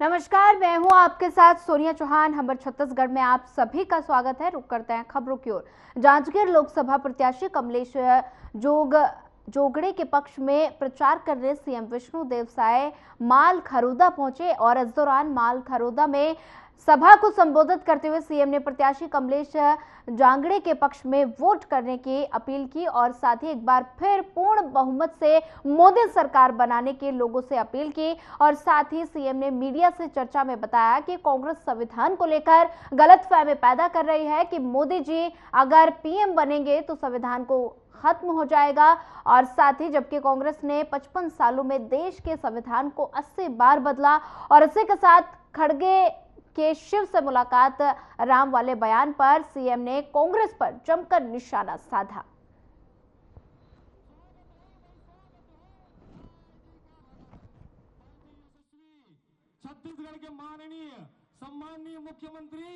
नमस्कार, मैं हूं आपके साथ सोनिया चौहान। खबर छत्तीसगढ़ में आप सभी का स्वागत है। रुक करते हैं खबरों की ओर। जांजगीर लोकसभा प्रत्याशी कमलेश जोगड़े के पक्ष में प्रचार करने सीएम विष्णुदेव साय माल खरोदा पहुंचे और इस दौरान माल खरोदा में सभा को संबोधित करते हुए सीएम ने प्रत्याशी कमलेश जांगड़े के पक्ष में वोट करने की अपील की और साथ ही एक बार फिर पूर्ण बहुमत से मोदी सरकार बनाने की लोगों से अपील की। और साथ ही सीएम ने मीडिया से चर्चा में बताया कि कांग्रेस संविधान को लेकर गलतफहमी पैदा कर रही है कि मोदी जी अगर पीएम बनेंगे तो संविधान को खत्म हो जाएगा। और साथ ही जबकि कांग्रेस ने 55 सालों में देश के संविधान को 80 बार बदला और इसी के साथ खड़गे के शिव से मुलाकात राम वाले बयान पर सीएम ने कांग्रेस पर जमकर निशाना साधा। छत्तीसगढ़ के माननीय सम्माननीय मुख्यमंत्री।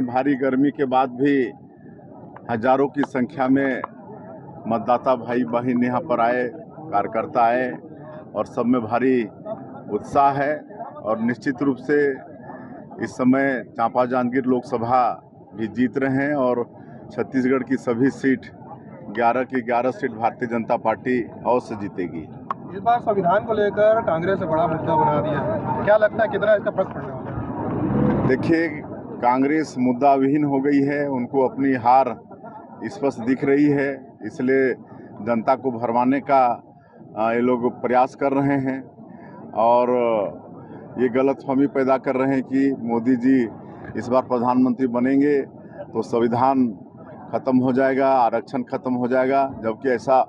भारी गर्मी के बाद भी हजारों की संख्या में मतदाता भाई बहन यहाँ पर आए, कार्यकर्ता आए और सब में भारी उत्साह है। और निश्चित रूप से इस समय चांपा जांजगीर लोकसभा भी जीत रहे हैं और छत्तीसगढ़ की सभी सीट 11 की 11 सीट भारतीय जनता पार्टी अवश्य जीतेगी। इस बार संविधान को लेकर कांग्रेस ने बड़ा मुद्दा बना दिया है, क्या लगता है कितना इसका फर्क पड़ने वाला है? देखिए, कांग्रेस मुद्दा विहीन हो गई है, उनको अपनी हार स्पष्ट दिख रही है, इसलिए जनता को भरमाने का ये लोग प्रयास कर रहे हैं और ये गलतफहमी पैदा कर रहे हैं कि मोदी जी इस बार प्रधानमंत्री बनेंगे तो संविधान खत्म हो जाएगा, आरक्षण खत्म हो जाएगा, जबकि ऐसा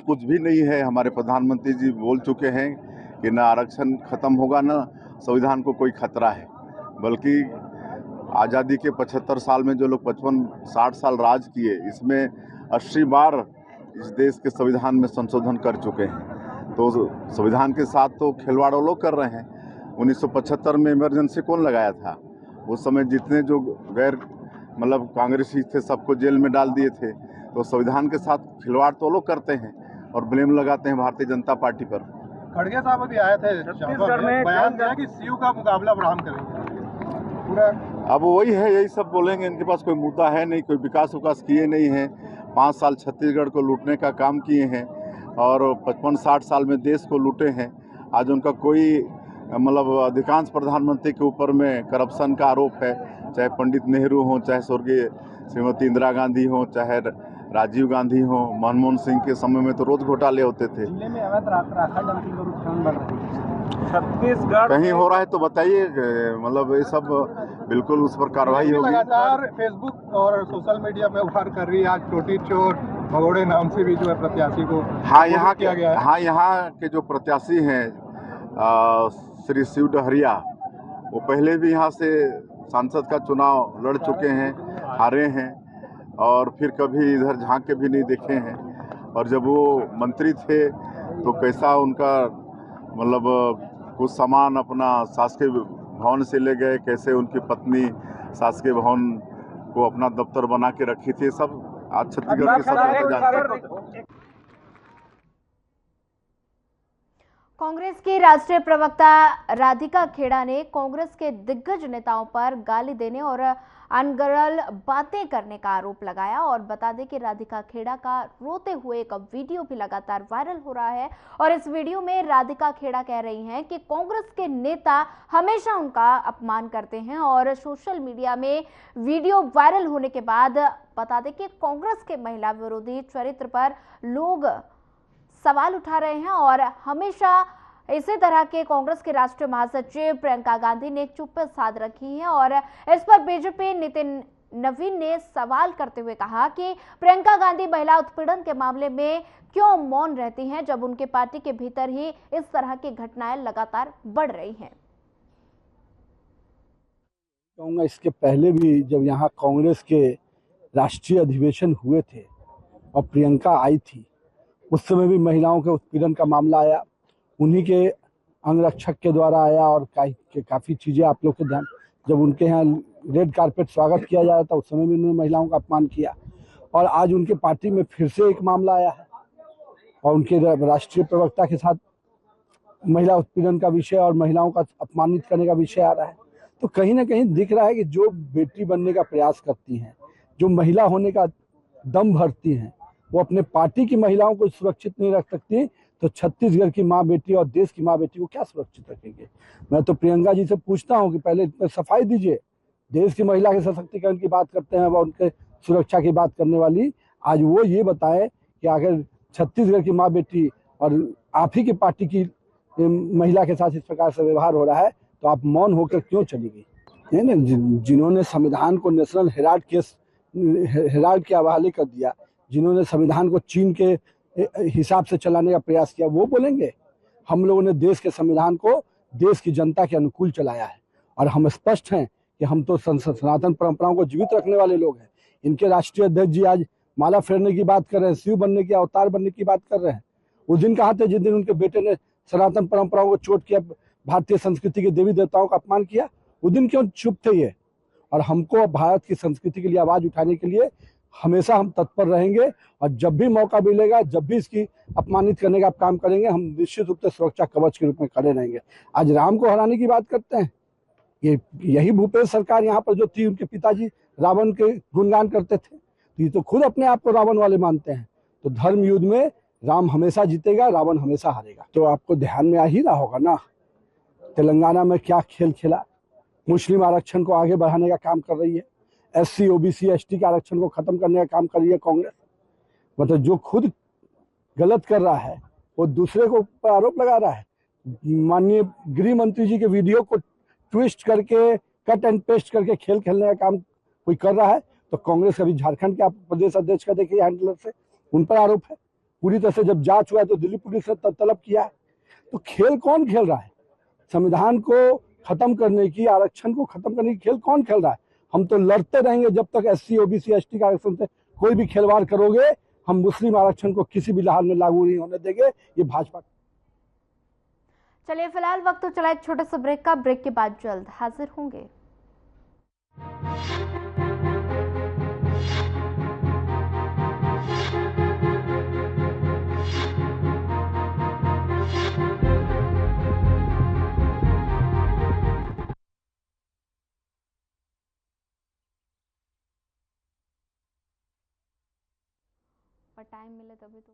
कुछ भी नहीं है। हमारे प्रधानमंत्री जी बोल चुके हैं कि न आरक्षण खत्म होगा न संविधान को कोई खतरा है, बल्कि आज़ादी के 75 साल में जो लोग 55-60 साल राज किए, इसमें 80 बार इस देश के संविधान में संशोधन कर चुके हैं। तो संविधान के साथ तो खिलवाड़ वो लोग कर रहे हैं। 1975 में इमरजेंसी कौन लगाया था? उस समय जितने जो गैर कांग्रेसी थे सबको जेल में डाल दिए थे। तो संविधान के साथ खिलवाड़ तो लोग करते हैं और ब्लेम लगाते हैं भारतीय जनता पार्टी पर। खड़गे साहब अभी आए थे छत्तीसगढ़ में, बयान दिया कि सीयू का मुकाबला ब्राह्मण करेंगे पूरा। अब वही है, यही सब बोलेंगे। इनके पास कोई मुद्दा है नहीं, कोई विकास किए नहीं है। 5 साल छत्तीसगढ़ को लूटने का काम किए हैं और 55-60 साल में देश को लूटे हैं। आज उनका कोई अधिकांश प्रधानमंत्री के ऊपर में करप्शन का आरोप है, चाहे पंडित नेहरू हो, चाहे स्वर्गीय श्रीमती इंदिरा गांधी हो, चाहे राजीव गांधी हो, मनमोहन सिंह के समय में तो रोज घोटाले होते थे। छत्तीसगढ़ कहीं हो रहा है तो बताइए, ये सब बिल्कुल उस पर कार्रवाई होगी। लगातार फेसबुक और सोशल मीडिया में उभार कर रही है। आज छोटी चोर भगोड़े नाम से भी जो है प्रत्याशी को यहाँ किया गया है। यहाँ के जो प्रत्याशी हैं श्री शिव डहरिया, वो पहले भी यहाँ से सांसद का चुनाव लड़ चुके हैं, हारे हैं और फिर कभी इधर झांक के भी नहीं देखे हैं। और जब वो मंत्री थे तो कैसा उनका कुछ सामान अपना शासकीय भवन से ले गए, कैसे उनकी पत्नी शासकीय भवन को अपना दफ्तर बना के रखी थी, सब आज छत्तीसगढ़ के सब जानते हैं। कांग्रेस की राष्ट्रीय प्रवक्ता राधिका खेड़ा ने कांग्रेस के दिग्गज नेताओं पर गाली देने और अनगढ़ बातें करने का आरोप लगाया। और बता दें कि राधिका खेड़ा का रोते हुए एक वीडियो भी लगातार वायरल हो रहा है और इस वीडियो में राधिका खेड़ा कह रही हैं कि कांग्रेस के नेता हमेशा उनका अपमान करते हैं। और सोशल मीडिया में वीडियो वायरल होने के बाद बता दें कि कांग्रेस के महिला विरोधी चरित्र पर लोग सवाल उठा रहे हैं और हमेशा इसी तरह के कांग्रेस के राष्ट्रीय महासचिव प्रियंका गांधी ने चुप्पी साध रखी है। और इस पर बीजेपी नितिन नवीन ने सवाल करते हुए कहा कि प्रियंका गांधी महिला उत्पीड़न के मामले में क्यों मौन रहती हैं जब उनके पार्टी के भीतर ही इस तरह की घटनाएं लगातार बढ़ रही हैं। कहूँगा इसके पहले भी जब यहाँ कांग्रेस के राष्ट्रीय अधिवेशन हुए थे और प्रियंका आई थी, उस समय भी महिलाओं के उत्पीड़न का मामला आया, उन्हीं के अंगरक्षक के द्वारा आया और काफ़ी चीज़ें आप लोग के ध्यान, जब उनके यहाँ रेड कारपेट स्वागत किया जा रहा था उस समय भी उन्होंने महिलाओं का अपमान किया। और आज उनके पार्टी में फिर से एक मामला आया है और उनके राष्ट्रीय प्रवक्ता के साथ महिला उत्पीड़न का विषय और महिलाओं का अपमानित करने का विषय आ रहा है। तो कहीं ना कहीं दिख रहा है कि जो बेटी बनने का प्रयास करती हैं, जो महिला होने का दम भरती हैं, वो अपने पार्टी की महिलाओं को सुरक्षित नहीं रख सकती, तो छत्तीसगढ़ की माँ बेटी और देश की माँ बेटी को क्या सुरक्षित रखेंगे। मैं तो प्रियंका जी से पूछता हूँ कि पहले इसमें सफाई दीजिए। देश की महिला के सशक्तिकरण की बात करते हैं व उनके सुरक्षा की बात करने वाली, आज वो ये बताएं कि अगर छत्तीसगढ़ की माँ बेटी और आप ही की पार्टी की महिला के साथ इस प्रकार से व्यवहार हो रहा है, तो आप मौन होकर क्यों चली गई। जिन्होंने संविधान को नेशनल हेराल्ड के हवाले कर दिया, जिन्होंने संविधान को चीन के हिसाब से चलाने का प्रयास किया, वो बोलेंगे। हम लोगों ने देश के संविधान को देश की जनता के अनुकूल चलाया है और हम स्पष्ट हैं कि हम तो सनातन परंपराओं को जीवित रखने वाले लोग हैं। इनके राष्ट्रीय अध्यक्ष जी आज माला फेरने की बात कर रहे हैं, शिव बनने की, अवतार बनने की बात कर रहे हैं। उस दिन कहा थे जिस दिन उनके बेटे ने सनातन परंपराओं को चोट किया, भारतीय संस्कृति के देवी देवताओं का अपमान किया, उस दिन क्यों चुप थे ये। और हमको भारत की संस्कृति के लिए आवाज उठाने के लिए हमेशा हम तत्पर रहेंगे और जब भी मौका मिलेगा, जब भी इसकी अपमानित करने का काम करेंगे, हम निश्चित रूप से सुरक्षा कवच के रूप में खड़े रहेंगे। आज राम को हराने की बात करते हैं, यही भूपेश सरकार यहाँ पर जो थी, उनके पिताजी रावण के गुणगान करते थे, तो ये तो खुद अपने आप को रावण वाले मानते हैं। तो धर्म युद्ध में राम हमेशा जीतेगा, रावण हमेशा हारेगा। तो आपको ध्यान में आ ही रहा होगा ना, तेलंगाना में क्या खेल खेला। मुस्लिम आरक्षण को आगे बढ़ाने का काम कर रही है, SC OBC ST के आरक्षण को खत्म करने का काम कर रही है कांग्रेस। मतलब जो खुद गलत कर रहा है वो दूसरे को पर आरोप लगा रहा है। माननीय गृह मंत्री जी के वीडियो को ट्विस्ट करके, कट एंड पेस्ट करके खेल खेलने का काम कोई कर रहा है, तो कांग्रेस अभी झारखंड के प्रदेश अध्यक्ष का देखिए हैंडलर से, उन पर आरोप है। पूरी तरह से जब जांच हुआ है तो दिल्ली पुलिस ने तलब किया है। तो खेल कौन खेल रहा है? संविधान को खत्म करने की, आरक्षण को खत्म करने की खेल कौन खेल रहा है? हम तो लड़ते रहेंगे जब तक SC OBC ST का आरक्षण से कोई भी खिलवाड़ करोगे, हम मुस्लिम आरक्षण को किसी भी हाल में लागू नहीं होने देंगे। ये भाजपा। चलिए फिलहाल वक्त तो चला एक छोटे से ब्रेक का, ब्रेक के बाद जल्द हाजिर होंगे। और टाइम मिले तभी तो।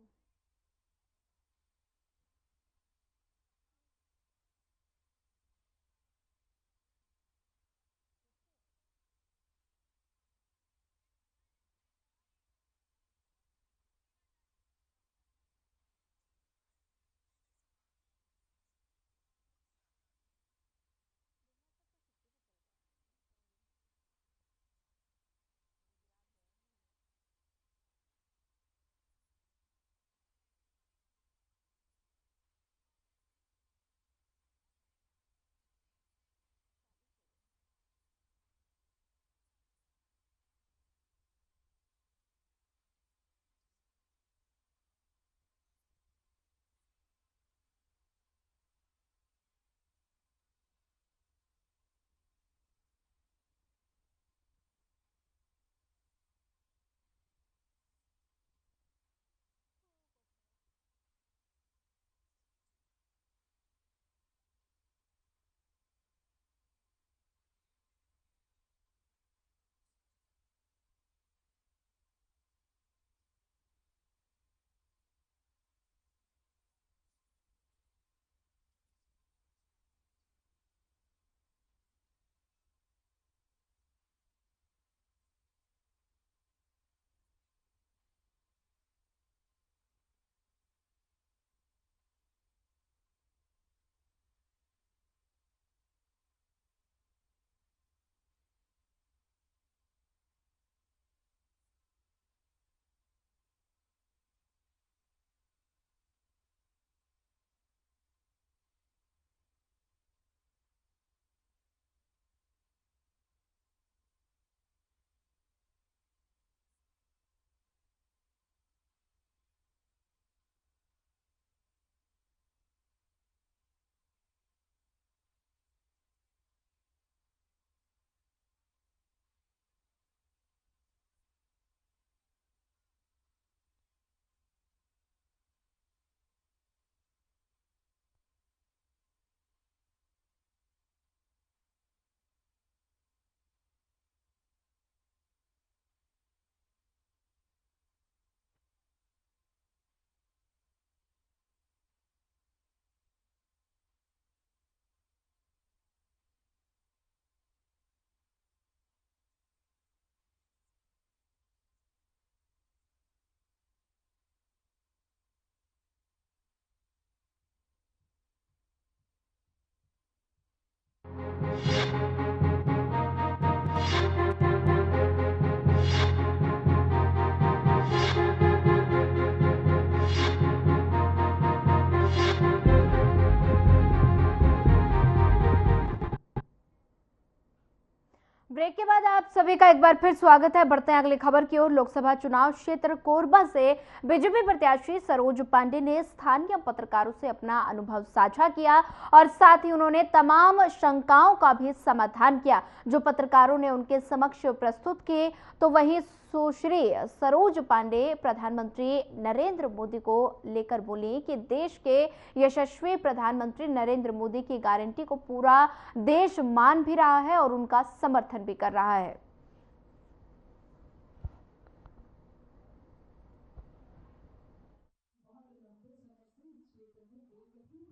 के बाद आप सभी का एक बार फिर स्वागत है। बढ़ते हैं अगली खबर की ओर। लोकसभा चुनाव क्षेत्र कोरबा से बीजेपी प्रत्याशी सरोज पांडे ने स्थानीय पत्रकारों से अपना अनुभव साझा किया और साथ ही उन्होंने तमाम शंकाओं का भी समाधान किया जो पत्रकारों ने उनके समक्ष प्रस्तुत किए। तो वहीं सुश्री सरोज पांडे प्रधानमंत्री नरेंद्र मोदी को लेकर बोली कि देश के यशस्वी प्रधानमंत्री नरेंद्र मोदी की गारंटी को पूरा देश मान भी रहा है और उनका समर्थन भी कर रहा है।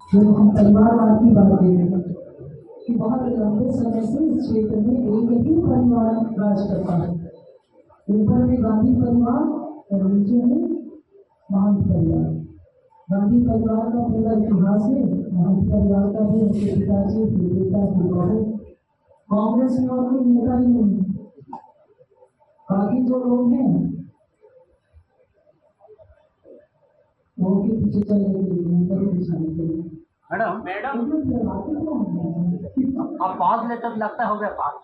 जब हम परिवारवाद की बात करें कि बहुत लंबे समय से इस क्षेत्र में एक ही परिवार राज करता है। ऊपर में गांधी परिवार और नीचे में महंत परिवार। गांधी परिवार का पूरा इतिहास है, महंत परिवार का भी उनके पिताजी बेटा बहू। कांग्रेस में और कोई नेता ही नहीं। बाकी जो लोग हैं वो के पीछे चलने के लिए अंदर दिखाने के लिए। मैडम आप पास लेते तो लगता हो गया पास।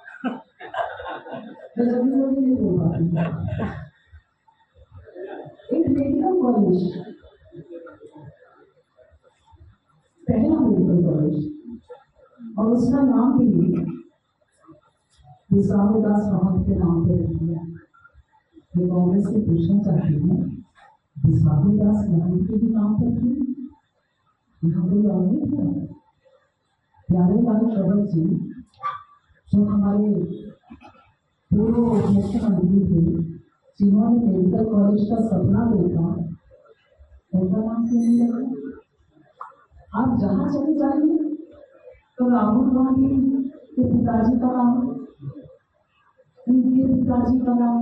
एक मेडिकल कॉलेज, पहला मेडिकल कॉलेज, और उसका नाम भी विश्रामदास महंत के नाम पर रख दिया। मैं कांग्रेस से पूछना चाहती हूँ, विश्रामदास महंत के भी नाम पर क्यों? प्यारे लाल शरद जी जो हमारे पूर्व मुख्यमंत्री थे, जिन्होंने मेडिकल कॉलेज का सपना देखा, उनका नाम क्यों नहीं लगा? आप जहाँ चले जाइए तो राहुल गांधी के पिताजी का नाम, उनके पिताजी का नाम,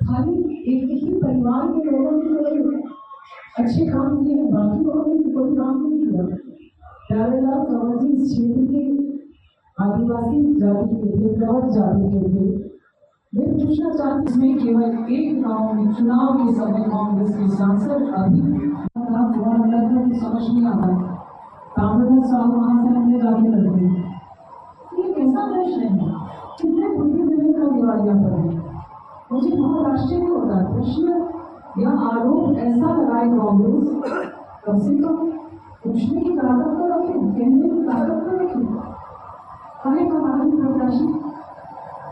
खाली एक ही परिवार के लोगों के अच्छे काम किए हैं, बाकी लोगों ने कोई काम नहीं किया। प्यारेलाल शरद जी इस क्षेत्र के आदिवासी जाति के थे, प्रवर जाति के थे। मैं पूछना चाहती हूँ, इसमें केवल एक गांव में चुनाव के समय कांग्रेस के सांसद अभी समझ नहीं आता। कांग्रेस साहब वहां से हमने जाके लड़ते हैं। ये कैसा प्रश्न है? कितने बुद्धि विवेक का दिवालिया पर है। मुझे बहुत आश्चर्य होता है। प्रश्न या आरोप ऐसा लगाए कांग्रेस, कम से कम पूछने की ताकत तो रखें, कहने की ताकत तो रखें। हमें हमारी प्रत्याशी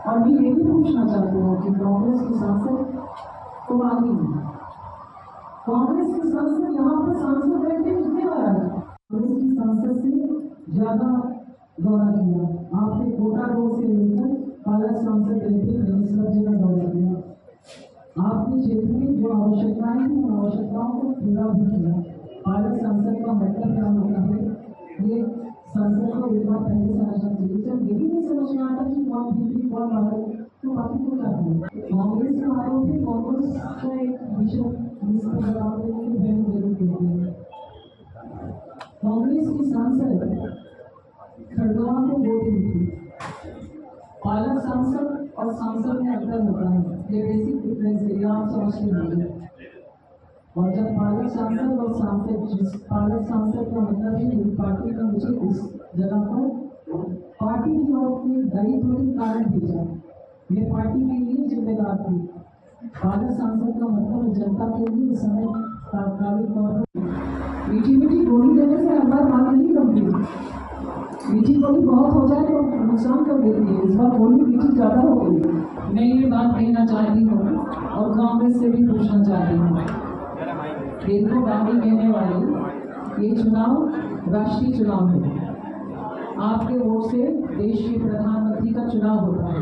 और मैं ये भी पूछना चाहती हूँ कि कांग्रेस के सांसद तो आगे नहीं, कांग्रेस के सांसद यहाँ पर सांसद रहते कितने बार आए? कांग्रेस की सांसद से ज्यादा दौरा किया आपने, कोटा रोड से लेकर पालक सांसद रहते कहीं सब जगह दौरा किया। आपके क्षेत्र में जो आवश्यकताएं थी उन आवश्यकताओं को पूरा भी किया। पालक सांसद का मतलब क्या होता है, ये सांसद को एक बार पहले समझना चाहिए। जब यही नहीं समझ में आता कि कौन भीतरी कौन बाहर, तो बाकी को क्या करें? कांग्रेस का आरोप है, कांग्रेस का एक विषय जिसको जवाब देने की बहन जरूर देती है। कांग्रेस की सांसद खड़गवा को वोट देती, पालक सांसद और सांसद में अंतर होता है, ये बेसिक डिफरेंस है, आप समझते नहीं। और जब पालक सांसद और सांसद, पालक सांसद का मतलब है पार्टी का मुझे इस जगह पर पार्टी की ओर के दायित्व के कारण भेजा, ये पार्टी के लिए जिम्मेदार थी। पालक सांसद का मतलब जनता के लिए इस समय तात्कालिक तौर पर मीठी मीठी गोली देने से हर बार बात नहीं बनती। मीठी गोली बहुत हो जाए तो नुकसान कर देती है, इस बार गोली मीठी ज़्यादा हो गई। मैं ये बात कहना चाहती हूँ और कांग्रेस से भी पूछना चाहती हूँ, देखो गांधी कहने वाले ये चुनाव राष्ट्रीय चुनाव है। आपके वोट से देश के प्रधानमंत्री का चुनाव होता है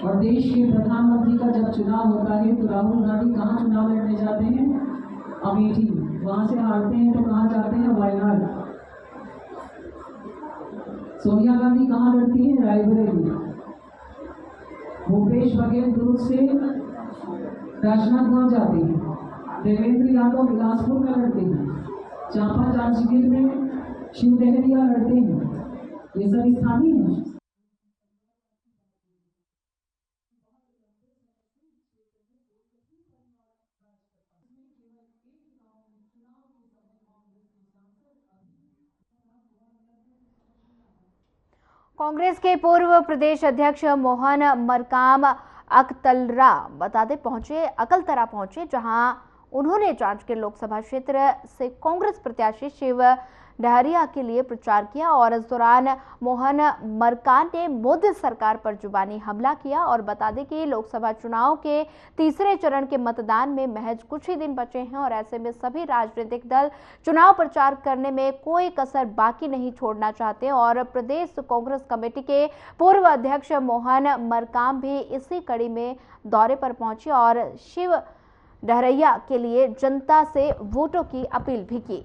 और देश के प्रधानमंत्री का जब चुनाव होता है तो राहुल गांधी कहाँ चुनाव लड़ने जाते हैं? अमेठी। वहां से हारते हैं तो कहाँ जाते हैं? वायनाड। सोनिया गांधी कहाँ लड़ती है? रायबरेली। भूपेश बघेल दुर्ग से राजनांदगांव जाते हैं। देवेंद्र यादव बिलासपुर में लड़ते हैं। चांपा जांजगीर में शिव डहरिया लड़ते हैं। ये सब स्थानीय है। कांग्रेस के पूर्व प्रदेश अध्यक्ष मोहन मरकाम अकलतरा पहुंचे जहां उन्होंने जांजगीर लोकसभा क्षेत्र से कांग्रेस प्रत्याशी शिव डहरिया के लिए प्रचार किया और इस दौरान मोहन मरकाम ने मोदी सरकार पर जुबानी हमला किया और बता दें कि लोकसभा चुनाव के तीसरे चरण के मतदान में महज कुछ ही दिन बचे हैं और ऐसे में सभी राजनीतिक दल चुनाव प्रचार करने में कोई कसर बाकी नहीं छोड़ना चाहते और प्रदेश कांग्रेस कमेटी के पूर्व अध्यक्ष मोहन मरकाम भी इसी कड़ी में दौरे पर पहुंचे और शिव डहरिया के लिए जनता से वोटों की अपील भी की।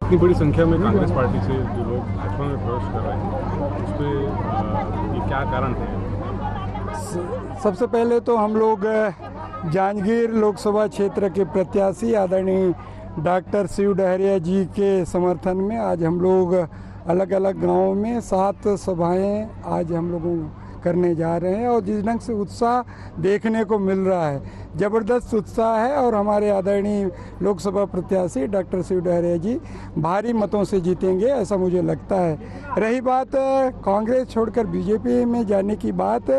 इतनी बड़ी संख्या में कांग्रेस पार्टी से जो लोग भाजपा में प्रवेश कर रहे हैं, उस पर ये क्या कारण है? सबसे पहले तो हम लोग जांजगीर लोकसभा क्षेत्र के प्रत्याशी आदरणीय डॉक्टर शिव डहरिया जी के समर्थन में आज हम लोग अलग अलग गांवों में 7 सभाएं आज हम लोगों करने जा रहे हैं और जिस ढंग से उत्साह देखने को मिल रहा है, ज़बरदस्त उत्साह है और हमारे आदरणीय लोकसभा प्रत्याशी डॉक्टर शिव डहरिया जी भारी मतों से जीतेंगे ऐसा मुझे लगता है। रही बात कांग्रेस छोड़कर बीजेपी में जाने की बात,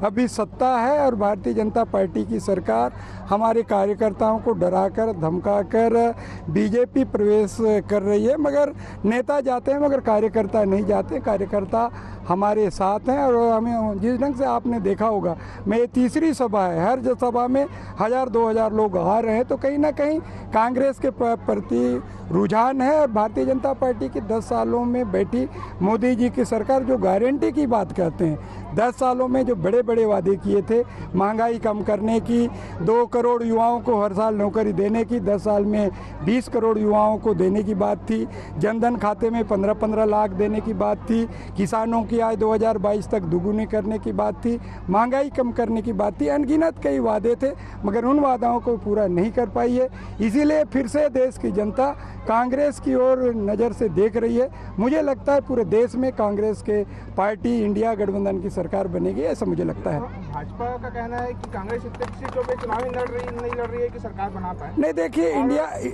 अभी सत्ता है और भारतीय जनता पार्टी की सरकार हमारे कार्यकर्ताओं को डराकर धमकाकर बीजेपी प्रवेश कर रही है, मगर नेता जाते हैं मगर कार्यकर्ता नहीं जाते। कार्यकर्ता हमारे साथ हैं और हमें जिस ढंग से आपने देखा होगा, मैं ये तीसरी सभा है, हर सभा में 1000-2000 लोग आ रहे हैं, तो कहीं ना कहीं कांग्रेस के प्रति रुझान है। भारतीय जनता पार्टी की 10 सालों में बैठी मोदी जी की सरकार जो गारंटी की बात कहते हैं, 10 सालों में जो बड़े बड़े वादे किए थे, महंगाई कम करने की, 2 करोड़ युवाओं को हर साल नौकरी देने की, 10 साल में 20 करोड़ युवाओं को देने की बात थी, जनधन खाते में 15-15 लाख देने की बात थी, किसानों की आय 2022 तक दुगुनी करने की बात थी, महंगाई कम करने की बात थी, अनगिनत कई वादे थे मगर उन वादाओं को पूरा नहीं कर पाई है। इसीलिए फिर से देश की जनता कांग्रेस की ओर नज़र से देख रही है। मुझे लगता है पूरे देश में कांग्रेस के पार्टी इंडिया गठबंधन की सरकार बनेगी, ऐसा मुझे लगता है। भाजपा का कहना है कि कांग्रेस इतनी सीटों पे चुनाव नहीं लड़ रही है कि सरकार बना पाए। नहीं, देखिए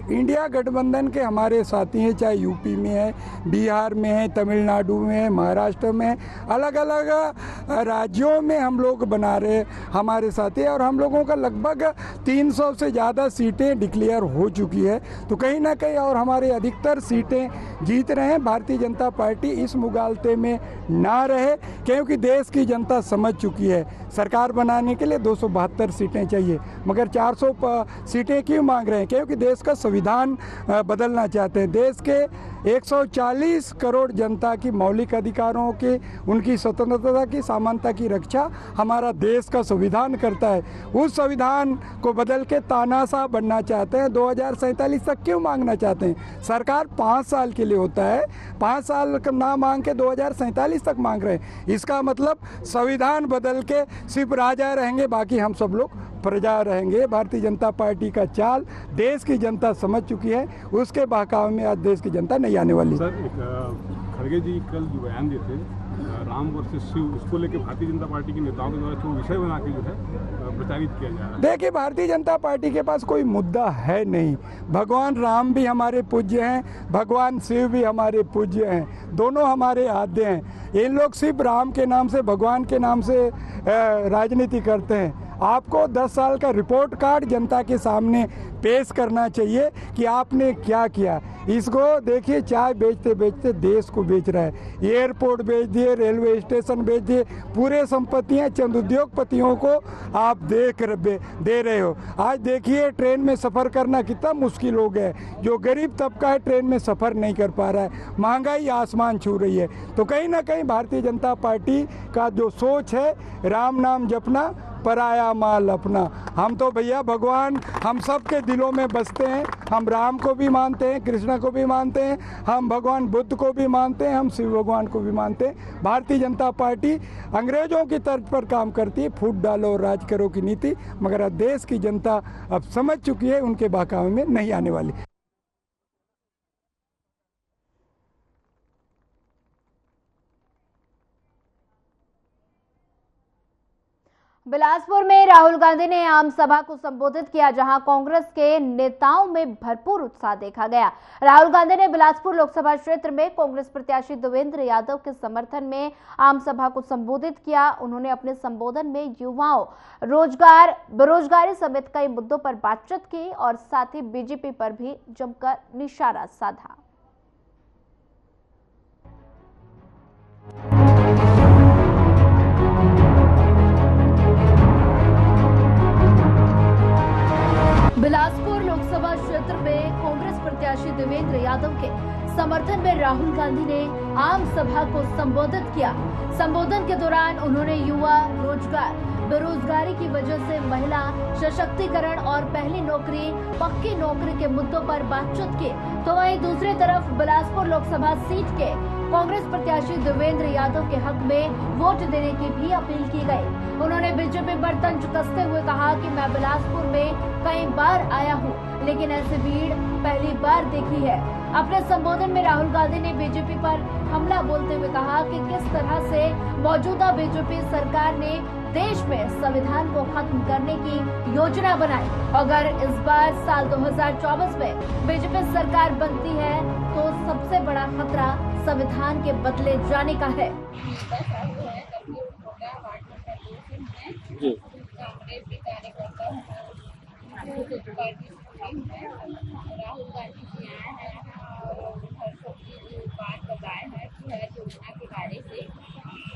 इंडिया गठबंधन के हमारे साथी हैं, चाहे यूपी में है, बिहार में है, तमिलनाडु में है, महाराष्ट्र में है, अलग अलग राज्यों में हम लोग बना रहे हमारे साथी, और हम लोगों का लगभग 300 से ज़्यादा सीटें डिक्लेयर हो चुकी है, तो कहीं ना कहीं और हमारे अधिकतर सीटें जीत रहे हैं। भारतीय जनता पार्टी इस मुगालते में ना रहे, क्योंकि देश की जनता समझ चुकी है सरकार बनाने के लिए 272 सीटें चाहिए, मगर 400 सीटें क्यों मांग रहे हैं? क्योंकि देश का संविधान बदलना चाहते हैं। देश के 140 करोड़ जनता की मौलिक अधिकारों के, उनकी स्वतंत्रता की, समानता की रक्षा हमारा देश का संविधान करता है। उस संविधान को बदल के तानाशाह बनना चाहते हैं, 2047 तक क्यों मांगना चाहते हैं? सरकार 5 साल के लिए होता है, 5 साल ना मांग के 2047 तक मांग रहे हैं। इसका मतलब संविधान बदल के सिर्फ राजा रहेंगे, बाकी हम सब लोग प्रजा रहेंगे। भारतीय जनता पार्टी का चाल देश की जनता समझ चुकी है, उसके बहकावे में आज देश की जनता नहीं आने वाली। सर, खड़गे जी कल जो बयान दिए थे राम वर्सेस शिव, उसको लेकर भारतीय जनता पार्टी के नेताओं के द्वारा जो विषय बना के जो है प्रचारित किया जा रहा है। देखिए, भारतीय जनता पार्टी के पास कोई मुद्दा है नहीं। भगवान राम भी हमारे पूज्य हैं, भगवान शिव भी हमारे पूज्य हैं, दोनों हमारे आद्य हैं। इन लोग सिर्फ राम के नाम से, भगवान के नाम से राजनीति करते हैं। आपको 10 साल का रिपोर्ट कार्ड जनता के सामने पेश करना चाहिए कि आपने क्या किया। इसको देखिए, चाय बेचते बेचते देश को बेच रहा है, एयरपोर्ट बेच दिए, रेलवे स्टेशन बेच दिए, पूरे संपत्तियां चंद उद्योगपतियों को आप दे रहे हो। आज देखिए ट्रेन में सफ़र करना कितना मुश्किल हो गया है। जो गरीब तबका है ट्रेन में सफ़र नहीं कर पा रहा है, महंगाई आसमान छू रही है। तो कहीं ना कहीं भारतीय जनता पार्टी का जो सोच है, राम नाम जपना, पराया माल अपना। हम तो भैया भगवान हम सब के दिलों में बसते हैं। हम राम को भी मानते हैं, कृष्ण को भी मानते हैं, हम भगवान बुद्ध को भी मानते हैं, हम शिव भगवान को भी मानते हैं। भारतीय जनता पार्टी अंग्रेजों की तर्ज पर काम करती है, फूट डालो राज करो की नीति, मगर देश की जनता अब समझ चुकी है, उनके बहकावे में नहीं आने वाली। बिलासपुर में राहुल गांधी ने आम सभा को संबोधित किया, जहां कांग्रेस के नेताओं में भरपूर उत्साह देखा गया। राहुल गांधी ने बिलासपुर लोकसभा क्षेत्र में कांग्रेस प्रत्याशी देवेंद्र यादव के समर्थन में आम सभा को संबोधित किया। उन्होंने अपने संबोधन में युवाओं, रोजगार, बेरोजगारी समेत कई मुद्दों पर बातचीत की और साथ ही बीजेपी पर भी जमकर निशाना साधा। बिलासपुर लोकसभा क्षेत्र में कांग्रेस प्रत्याशी देवेंद्र यादव के समर्थन में राहुल गांधी ने आम सभा को संबोधित किया। संबोधन के दौरान उन्होंने युवा, रोजगार, बेरोजगारी की वजह से महिला सशक्तिकरण और पहली नौकरी, पक्की नौकरी के मुद्दों पर बातचीत की। तो वहीं दूसरी तरफ बिलासपुर लोकसभा सीट के कांग्रेस प्रत्याशी देवेंद्र यादव के हक में वोट देने की भी अपील की गई। उन्होंने बीजेपी पर तंज कसते हुए कहा कि मैं बिलासपुर में कई बार आया हूं, लेकिन ऐसी भीड़ पहली बार देखी है। अपने संबोधन में राहुल गांधी ने बीजेपी पर हमला बोलते हुए कहा कि किस तरह से मौजूदा बीजेपी सरकार ने देश में संविधान को खत्म करने की योजना बनाई। अगर इस बार साल 2024 में बीजेपी सरकार बनती है तो सबसे बड़ा खतरा संविधान के बदले जाने का है। राहुल गांधी जी आए हैं और हर सबकी बात बताए हैं कि हर योजना के बारे से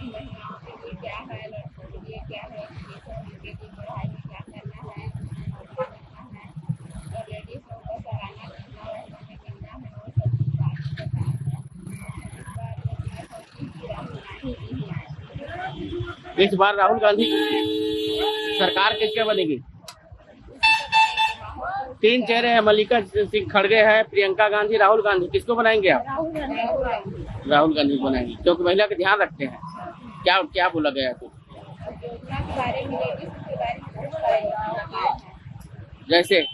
महिलाओं के लिए क्या है, लड़कों के लिए क्या है, उनके लिए पढ़ाई में क्या करना है और लेडीज को सराहना करना है, और सब बात बताए हैं। इस बार राहुल गांधी सरकार किसके बनेगी? 3 चेहरे हैं, मल्लिका सिंह खड़गे है, प्रियंका गांधी, राहुल गांधी। किसको बनाएंगे आप? राहुल गांधी को बनाएंगे, क्योंकि महिला का ध्यान रखते हैं। क्या क्या बोला गया है? जैसे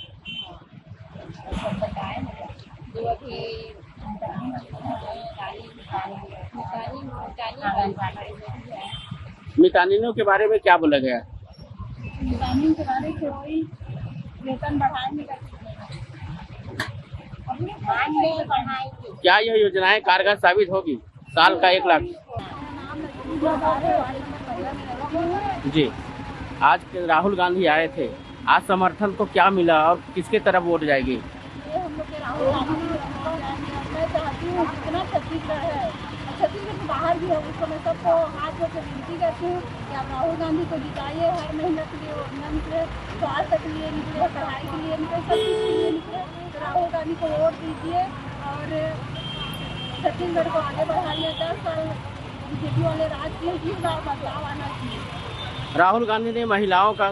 मितानिनों के बारे में क्या बोला गया? मितानिनों के बारे में वेतन बढ़ाने का, क्या यह योजनाएं कारगर साबित होगी? साल का 1 लाख। जी, आज राहुल गांधी आए थे, आज समर्थन को क्या मिला और किसके तरफ वोट जाएगी? छत्तीसगढ़ के बाहर भी है, उसको मैं सबको हाथ जोड़ के विनती करती हूँ कि आप राहुल गांधी को जिताइए। हर महीने के लिए निकले, स्वास्थ्य के लिए निकले, पढ़ाई के लिए निकले, सब चीज़ के लिए निकले। तो राहुल गांधी को वोट दीजिए और छत्तीसगढ़ को आगे बढ़ाइए। 10 साल बीजेपी वाले राज किए, इस बार बदलाव आना चाहिए। राहुल गांधी ने महिलाओं का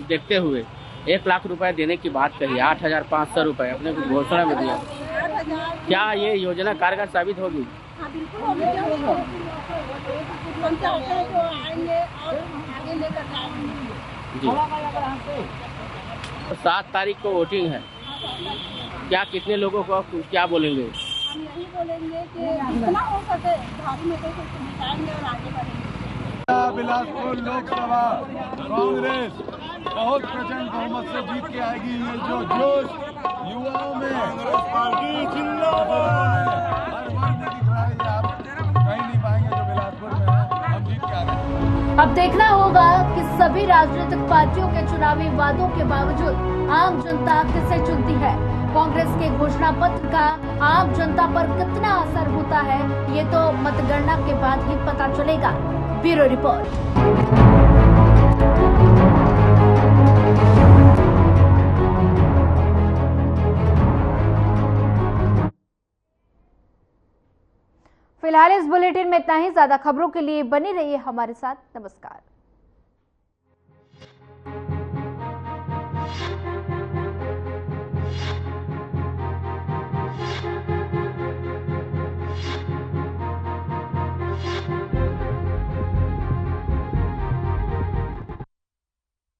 देखते हुए 1 लाख रुपए देने की बात कही, 8,500 रुपए अपने को घोषणा में दिया। क्या ये योजना कारगर साबित होगी? हाँ, बिल्कुल होगी। आएंगे और आगे लेकर जाएंगे। जी, 7 तारीख को वोटिंग है, क्या कितने लोगों को क्या बोलेंगे? हम यही बोलेंगे कि जितना हो सके भारी में को जिताएंगे और आगे बढ़ेंगे। बिलासपुर लोकसभा कांग्रेस बहुत प्रचंड बहुमत से जीत के आएगी। ये जो जोश युवाओं में, कांग्रेस पार्टी जिंदाबाद, हर वर्ग में दिख रहा है। आप कहीं नहीं पाएंगे जो बिलासपुर में है, हम जीत के आ गए। अब देखना होगा कि सभी राजनीतिक पार्टियों के चुनावी वादों के बावजूद आम जनता किसे चुनती है। कांग्रेस के घोषणा पत्र का आम जनता पर कितना असर होता है, ये तो मतगणना के बाद ही पता चलेगा। Bureau report. फिलहाल इस बुलेटिन में इतना ही। ज्यादा खबरों के लिए बनी रहिए हमारे साथ। नमस्कार।